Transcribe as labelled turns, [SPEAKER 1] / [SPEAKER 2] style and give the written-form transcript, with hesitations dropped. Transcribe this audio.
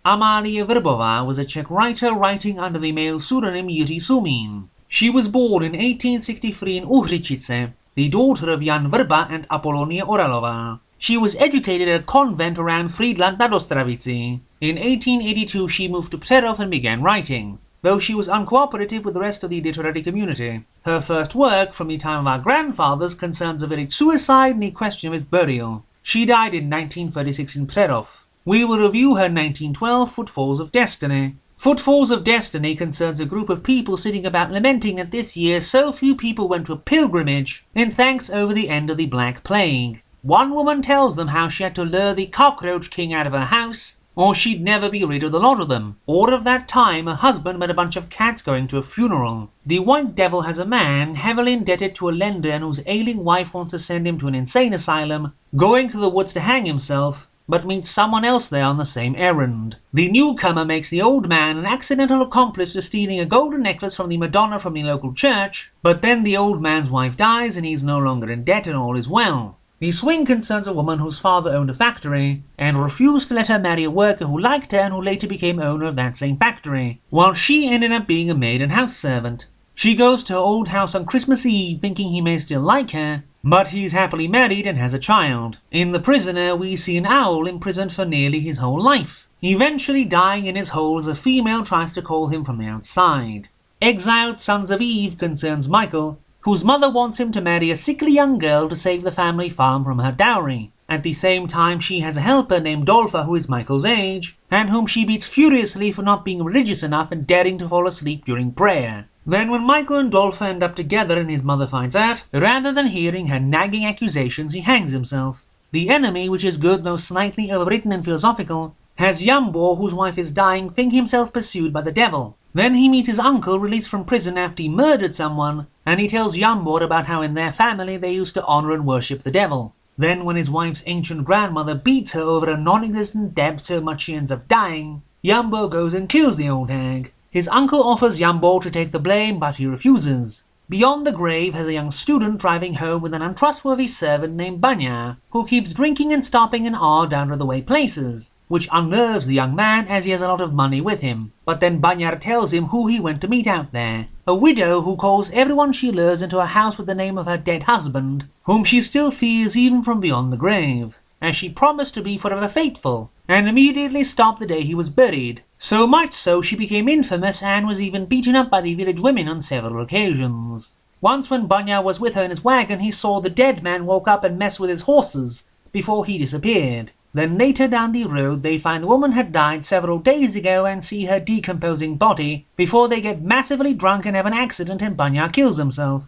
[SPEAKER 1] Amálie Vrbová was a Czech writer writing under the male pseudonym Jiří Sumín. She was born in 1863 in Uhřičice, the daughter of Jan Vrba and Apolonie Oralová. She was educated at a convent around Frýdlant nad Ostravicí. In 1882 she moved to Přerov and began writing, though she was uncooperative with the rest of the literary community. Her first work, from the time of our grandfathers, concerns a village suicide and the question of its burial. She died in 1936 in Přerov. We will review her 1912 Footfalls of Destiny. Footfalls of Destiny concerns a group of people sitting about lamenting that this year so few people went to a pilgrimage in thanks over the end of the Black Plague. One woman tells them how she had to lure the cockroach king out of her house, or she'd never be rid of the lot of them. Or of that time her husband met a bunch of cats going to a funeral. The White Devil has a man heavily indebted to a lender and whose ailing wife wants to send him to an insane asylum, going to the woods to hang himself, but meets someone else there on the same errand. The newcomer makes the old man an accidental accomplice to stealing a golden necklace from the Madonna from the local church, but then the old man's wife dies and he's no longer in debt and all is well. The swing concerns a woman whose father owned a factory and refused to let her marry a worker who liked her and who later became owner of that same factory, while she ended up being a maid and house servant. She goes to her old house on Christmas Eve thinking he may still like her, but he's happily married and has a child. In The Prisoner we see an owl imprisoned for nearly his whole life, eventually dying in his hole as a female tries to call him from the outside. Exiled Sons of Eve concerns Michael, whose mother wants him to marry a sickly young girl to save the family farm from her dowry. At the same time she has a helper named Dolfa who is Michael's age, and whom she beats furiously for not being religious enough and daring to fall asleep during prayer. Then when Michael and Dolfa end up together and his mother finds out, rather than hearing her nagging accusations he hangs himself. The enemy, which is good though slightly overwritten and philosophical, has Jambor, whose wife is dying, think himself pursued by the devil. Then he meets his uncle released from prison after he murdered someone, and he tells Jambor about how in their family they used to honor and worship the devil. Then when his wife's ancient grandmother beats her over a non-existent debt so much she ends up dying, Jambor goes and kills the old hag. His uncle offers Jambor to take the blame, but he refuses. Beyond the grave has a young student driving home with an untrustworthy servant named Banya, who keeps drinking and stopping in odd out-of-the-way places, which unnerves the young man as he has a lot of money with him. But then Banyar tells him who he went to meet out there. A widow who calls everyone she lures into a house with the name of her dead husband, whom she still fears even from beyond the grave, as she promised to be forever faithful, and immediately stopped the day he was buried. So much so she became infamous and was even beaten up by the village women on several occasions. Once when Banya was with her in his wagon he saw the dead man walk up and mess with his horses before he disappeared. Then later down the road they find the woman had died several days ago and see her decomposing body before they get massively drunk and have an accident and Banya kills himself.